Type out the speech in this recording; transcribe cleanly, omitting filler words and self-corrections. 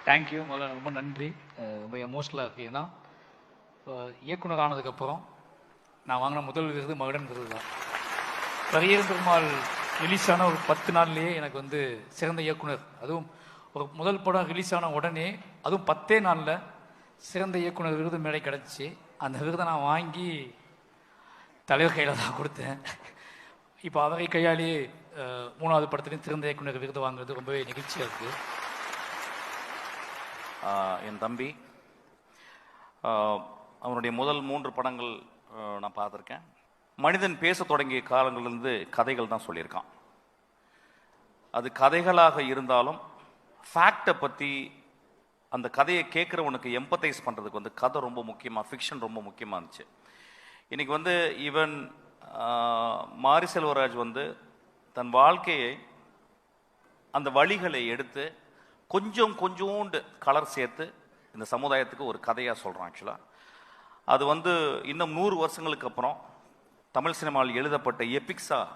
Thank you. முதல்ல ரொம்ப நன்றி. ரொம்ப எமோஷ்னலாக இருக்குது. ஏன்னா இயக்குனர் ஆனதுக்கப்புறம் நான் வாங்கின முதல் விருது மகுடன் விருது தான். பரியேறும் பெருமாள் ரிலீஸ் ஆன ஒரு 10 நாள்லேயே எனக்கு வந்து சிறந்த இயக்குனர், அதுவும் ஒரு முதல் படம் ரிலீஸ் ஆன உடனே, அதுவும் 10 நாளில் சிறந்த இயக்குனர் விருது மேடை கிடச்சி அந்த விருதை நான் வாங்கி தலைவர் கையில் தான் கொடுத்தேன். இப்போ அவரை கையாலேயே 3வது படத்துலையும் சிறந்த இயக்குனர் விருது வாங்குறது ரொம்பவே நெகிழ்ச்சியாக இருக்குது. என் தம்பி அவனுடைய முதல் 3 படங்கள் நான் பார்த்துருக்கேன். மனிதன் பேச தொடங்கிய காலங்களிலிருந்து கதைகள் தான் சொல்லியிருக்கான். அது கதைகளாக இருந்தாலும் ஃபேக்டை பற்றி அந்த கதையை கேட்குறவனுக்கு எம்பத்தைஸ் பண்ணுறதுக்கு வந்து கதை ரொம்ப முக்கியமாக, ஃபிக்ஷன் ரொம்ப முக்கியமாக இருந்துச்சு. இன்றைக்கி வந்து ஈவன் மாரி செல்வராஜ் வந்து தன் வாழ்க்கையை அந்த வழிகளை எடுத்து கொஞ்சோண்டு கலர் சேர்த்து இந்த சமுதாயத்துக்கு ஒரு கதையாக சொல்கிறான். ஆக்சுவலாக அது வந்து இன்னும் 100 வருஷங்களுக்கு அப்புறம் தமிழ் சினிமாவில் எழுதப்பட்ட எபிக்ஸாக